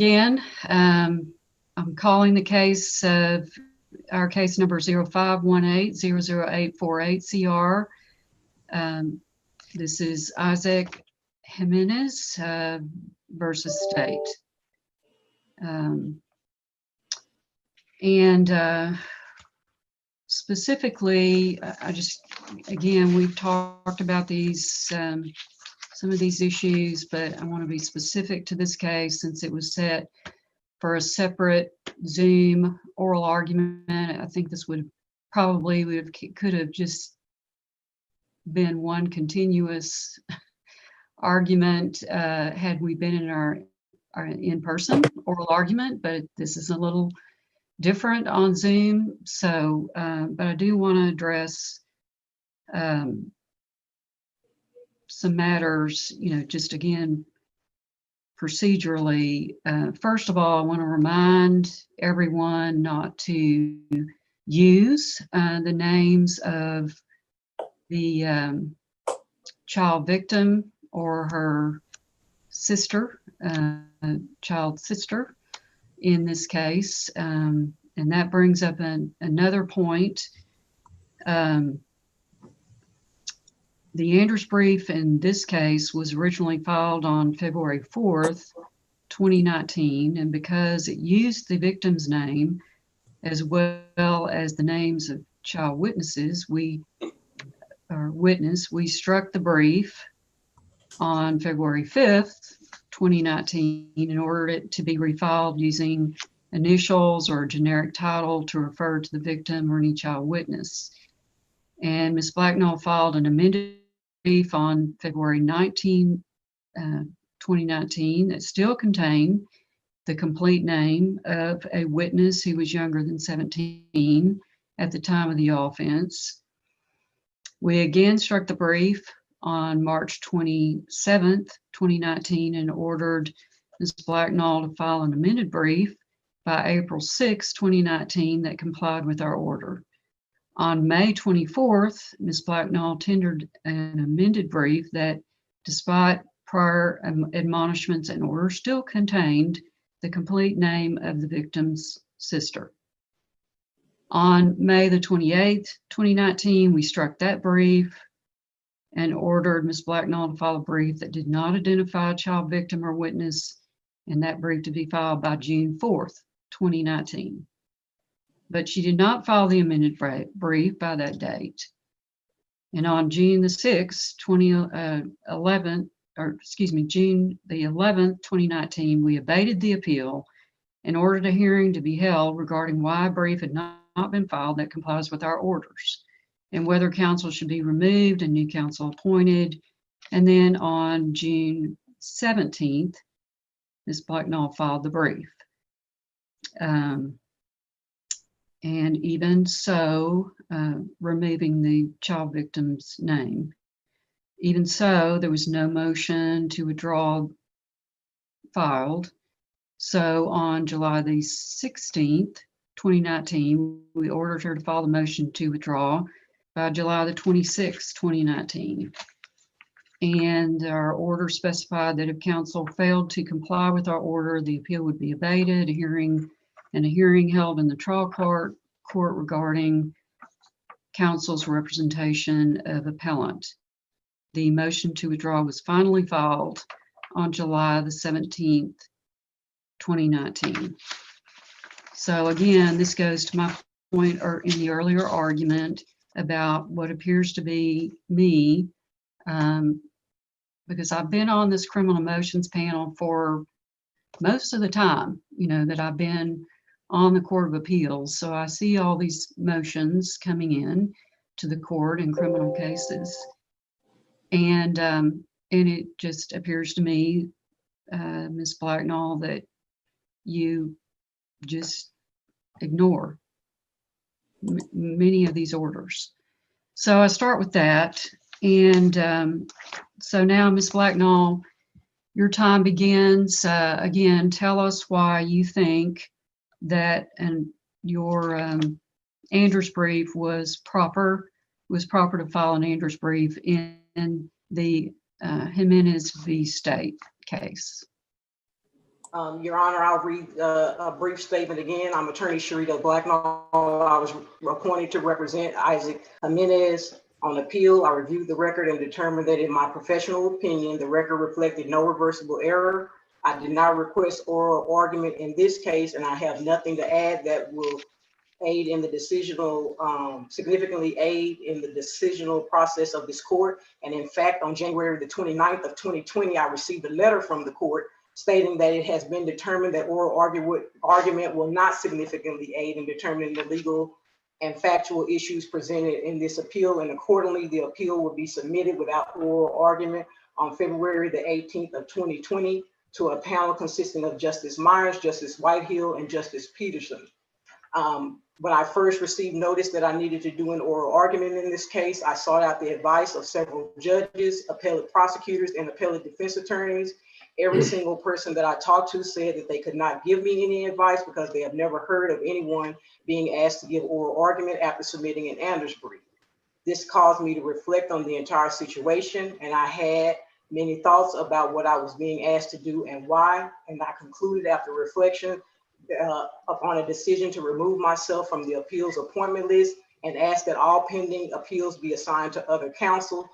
Again, I'm calling the case of our case number 0518-00848 CR. This is Issaac Jimenez versus State. Specifically, again, we've talked about these, some of these issues, but I want to be specific to this case since it was set for a separate Zoom oral argument. I think this could have just been one continuous argument had we been in our in-person oral argument, but this is a little different on Zoom. So, but I do want to address some matters, just again, procedurally. First of all, I want to remind everyone not to use the names of the child victim or her sister, child sister in this case. And that brings up another point. The Andrews brief in this case was originally filed on February 4th, 2019, and because it used the victim's name as well as the names of child witnesses, we struck the brief on February 5th, 2019, and ordered it to be refiled using initials or a generic title to refer to the victim or any child witness. And Ms. Blacknall filed an amended brief on February 19, 2019 that still contained the complete name of a witness who was younger than 17 at the time of the offense. We again struck the brief on March 27th, 2019, and ordered Ms. Blacknall to file an amended brief by April 6, 2019 that complied with our order. On May 24th, Ms. Blacknall tendered an amended brief that, despite prior admonishments and orders, still contained the complete name of the victim's sister. On May the 28th, 2019, we struck that brief and ordered Ms. Blacknall to file a brief that did not identify a child victim or witness, and that brief to be filed by June 4th, 2019. But she did not file the amended brief by that date. And on June the 6th, June the 11th, 2019, we abated the appeal and ordered a hearing to be held regarding why a brief had not been filed that complies with our orders and whether counsel should be removed and new counsel appointed. And then on June 17th, Ms. Blacknall filed the brief. And even so, removing the child victim's name. Even so, there was no motion to withdraw filed. So on July the 16th, 2019, we ordered her to file the motion to withdraw by July the 26th, 2019. And our order specified that if counsel failed to comply with our order, the appeal would be abated, a hearing held in the trial court regarding counsel's representation of appellant. The motion to withdraw was finally filed on July the 17th, 2019. So again, this goes to my point in the earlier argument about what appears to be me, because I've been on this criminal motions panel for most of the time, that I've been on the Court of Appeals. So I see all these motions coming in to the court in criminal cases. And it just appears to me, Ms. Blacknall, that you just ignore many of these orders. So I start with that. And so now, Ms. Blacknall, your time begins. Again, tell us why you think that your Andrews brief was proper to file an Andrews brief in the Jimenez v. State case. Your Honor, I'll read a brief statement again. I'm Attorney Sharita Blacknall. I was appointed to represent Isaac Jimenez on appeal. I reviewed the record and determined that in my professional opinion, the record reflected no reversible error. I did not request oral argument in this case, and I have nothing to add that will aid in the decisional, significantly aid in the decisional process of this court. And in fact, on January the 29th of 2020, I received a letter from the court stating that it has been determined that oral argument will not significantly aid in determining the legal and factual issues presented in this appeal, and accordingly, the appeal will be submitted without oral argument on February the 18th of 2020 to a panel consisting of Justice Myers, Justice Whitehill, and Justice Peterson. When I first received notice that I needed to do an oral argument in this case, I sought out the advice of several judges, appellate prosecutors, and appellate defense attorneys. Every single person that I talked to said that they could not give me any advice because they have never heard of anyone being asked to give oral argument after submitting an Anders brief. This caused me to reflect on the entire situation, and I had many thoughts about what I was being asked to do and why, and I concluded after reflection upon a decision to remove myself from the appeals appointment list and ask that all pending appeals be assigned to other counsel,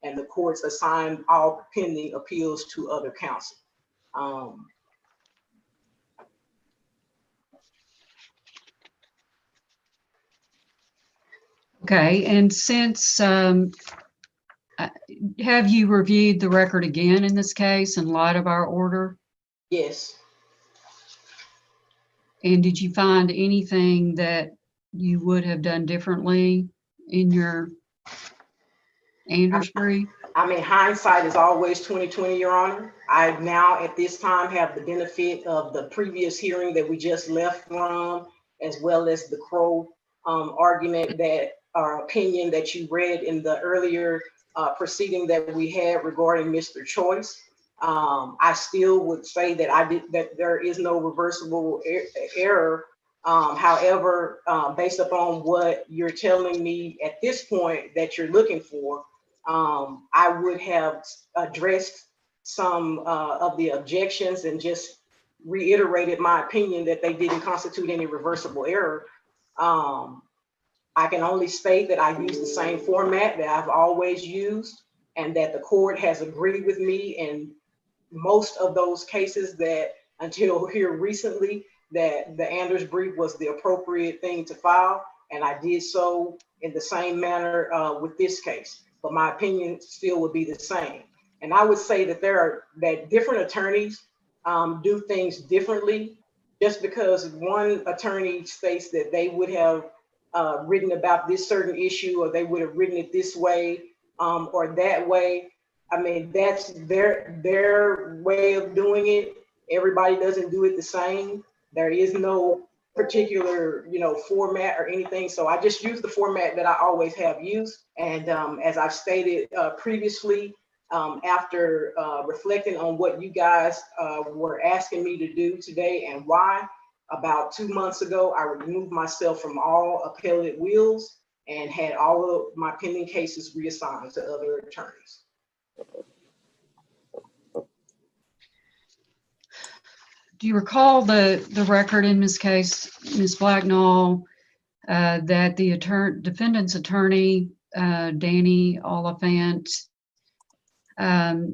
and the courts assigned all pending appeals to other counsel. Okay, and since, have you reviewed the record again in this case in light of our order? Yes. And did you find anything that you would have done differently in your Anders brief? I mean, hindsight is always 20/20, Your Honor. I now at this time have the benefit of the previous hearing that we just left from, as well as the Crow argument that, or opinion that you read in the earlier proceeding that we had regarding Mr. Choice. I still would say that there is no reversible error. However, based upon what you're telling me at this point that you're looking for, I would have addressed some of the objections and just reiterated my opinion that they didn't constitute any reversible error. I can only state that I use the same format that I've always used, and that the court has agreed with me in most of those cases that until here recently, that the Anders brief was the appropriate thing to file. And I did so in the same manner with this case, but my opinion still would be the same. And I would say that that different attorneys do things differently. Just because one attorney states that they would have written about this certain issue, or they would have written it this way or that way. I mean, that's their way of doing it. Everybody doesn't do it the same. There is no particular, format or anything. So I just use the format that I always have used. And as I've stated previously, after reflecting on what you guys were asking me to do today and why, about 2 months ago, I removed myself from all appellate wheels and had all of my pending cases reassigned to other attorneys. Do you recall the record in this case, Ms. Blacknall, that the defendant's attorney, Danny Oliphant,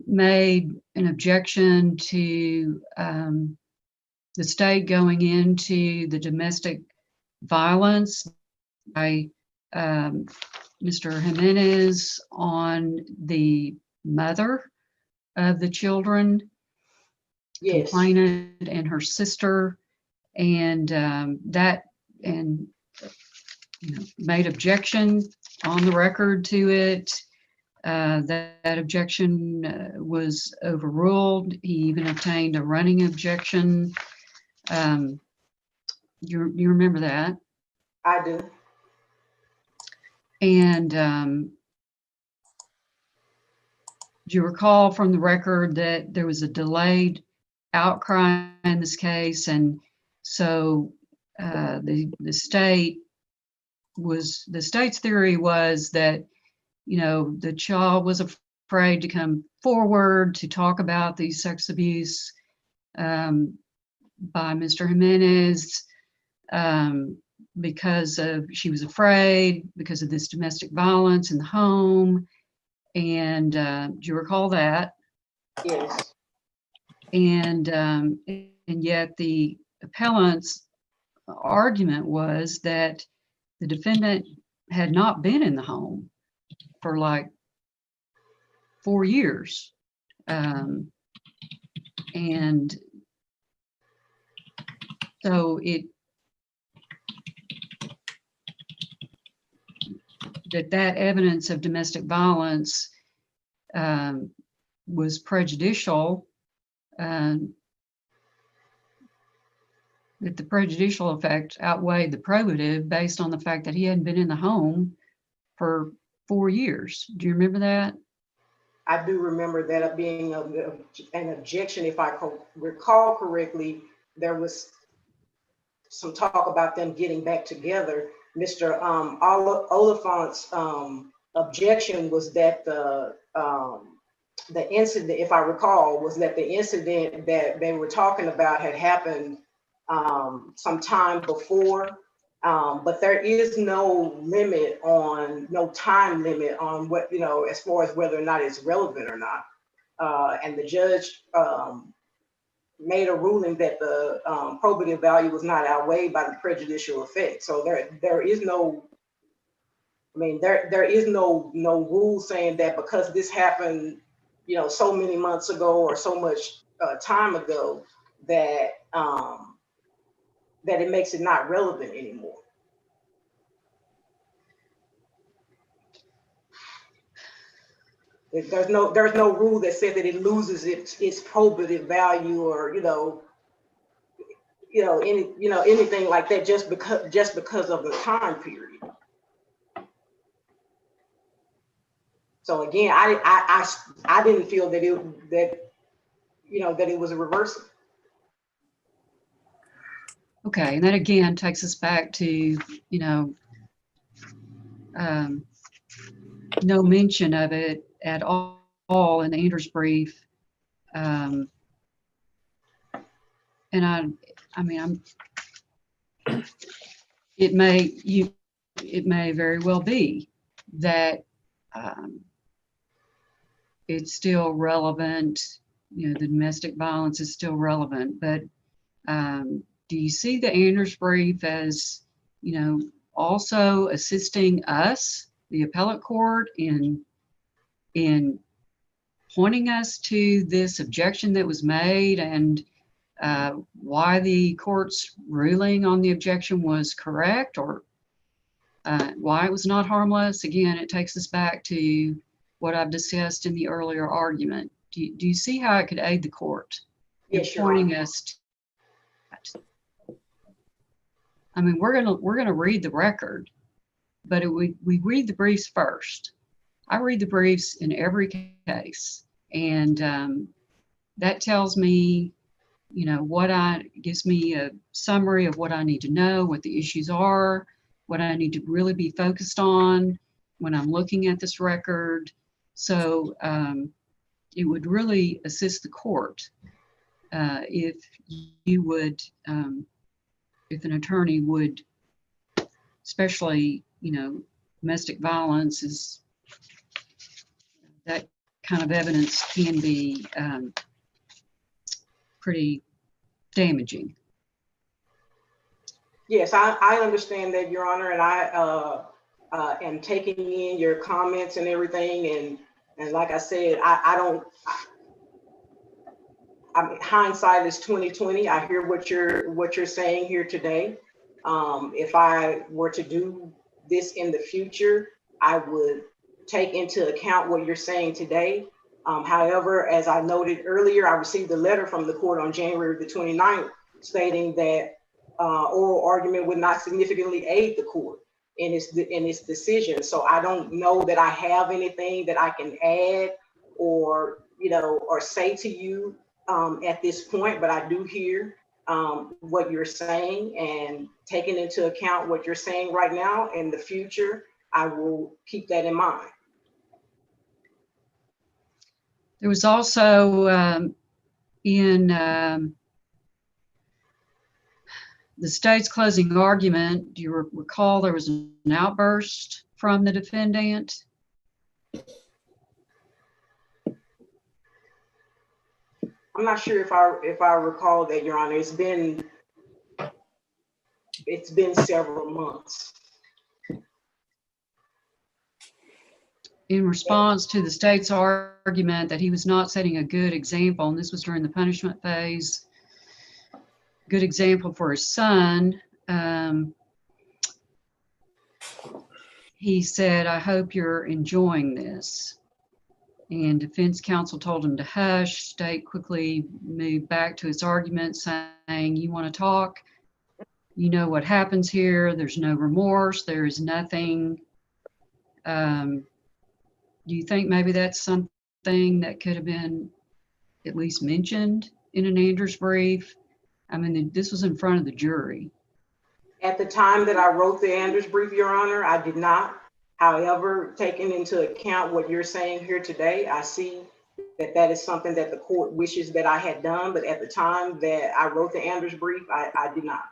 made an objection to the state going into the domestic violence by Mr. Jimenez on the mother of the children, Yes. complainant and her sister, and made objection on the record to it. That objection was overruled. He even obtained a running objection. You remember that? I do. And do you recall from the record that there was a delayed outcry in this case, and so the state's theory was that the child was afraid to come forward to talk about the sex abuse by Mr. Jimenez because she was afraid because of this domestic violence in the home. And do you recall that? Yes. And yet the appellant's argument was that the defendant had not been in the home for like 4 years. And so that evidence of domestic violence was prejudicial, that the prejudicial effect outweighed the probative based on the fact that he hadn't been in the home for 4 years. Do you remember that? I do remember that being an objection. If I recall correctly, there was some talk about them getting back together. Mr. Oliphant's objection was that the incident, if I recall, was that the incident that they were talking about had happened some time before. But there is no time limit on what, as far as whether or not it's relevant or not. And the judge made a ruling that the probative value was not outweighed by the prejudicial effect. So there is no, there is no rule saying that because this happened, so many months ago or so much time ago that that it makes it not relevant anymore. There's no rule that says that it loses its probative value or anything like that just because of the time period. So again, I didn't feel that it was a reversal. Okay, and that again takes us back to, no mention of it at all in Andrew's brief. And it may very well be that it's still relevant, the domestic violence is still relevant, but do you see the Andrews brief as, also assisting us, the appellate court, in pointing us to this objection that was made and why the court's ruling on the objection was correct, or why it was not harmless? Again, it takes us back to what I've discussed in the earlier argument. Do you see how it could aid the court in pointing us to that? I mean, we're gonna read the record, but we read the briefs first. I read the briefs in every case, and that tells me, gives me a summary of what I need to know, what the issues are, what I need to really be focused on when I'm looking at this record. So it would really assist the court if you would, if an attorney would, especially, domestic violence is, that kind of evidence can be pretty damaging. Yes, I understand that, Your Honor, and I am taking in your comments and everything. And like I said, hindsight is 20/20. I hear what you're saying here today. If I were to do this in the future, I would take into account what you're saying today. However, as I noted earlier, I received a letter from the court on January the 29th stating that oral argument would not significantly aid the court in its decision. So I don't know that I have anything that I can add or say to you at this point, but I do hear what you're saying, and taking into account what you're saying right now. In the future, I will keep that in mind. There was also in the state's closing argument, do you recall there was an outburst from the defendant? I'm not sure if I recall that, Your Honor. It's been several months. In response to the state's argument that he was not setting a good example, and this was during the punishment phase, good example for his son, he said, "I hope you're enjoying this." And defense counsel told him to hush. State quickly moved back to its argument, saying, "You want to talk? You know what happens here. There's no remorse. There is nothing." Do you think maybe that's something that could have been at least mentioned in an Andrews brief? I mean, this was in front of the jury. At the time that I wrote the Andrews brief, Your Honor, I did not. However, taking into account what you're saying here today, I see that that is something that the court wishes that I had done. But at the time that I wrote the Andrews brief, I did not.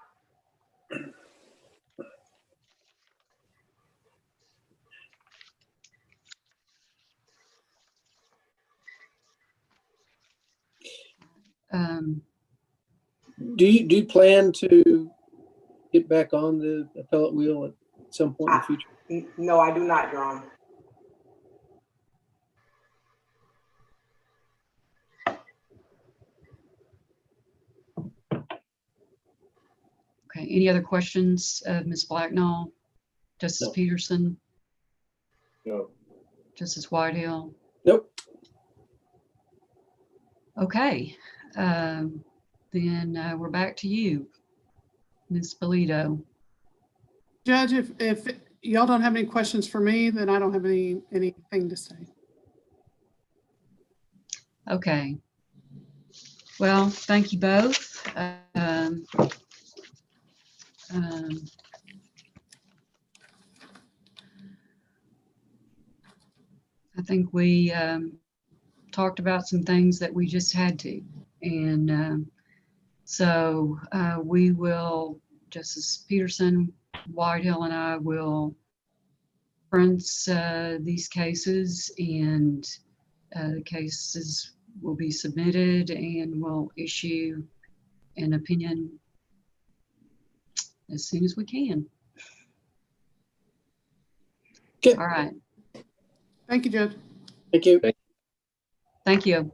Do you plan to get back on the appellate wheel at some point in the future? No, I do not, Your Honor. Okay, any other questions of Ms. Blacknall? Justice No. Peterson? No. Justice Whitehill? Nope. Okay, then we're back to you, Ms. Belito. Judge, if y'all don't have any questions for me, then I don't have anything to say. Okay. Well, thank you both. I think we talked about some things that we just had to. And so we will, Justice Peterson, Whitehill, and I will reference these cases, and the cases will be submitted, and we'll issue an opinion as soon as we can. Okay. All right. Thank you, Judge. Thank you. Thank you.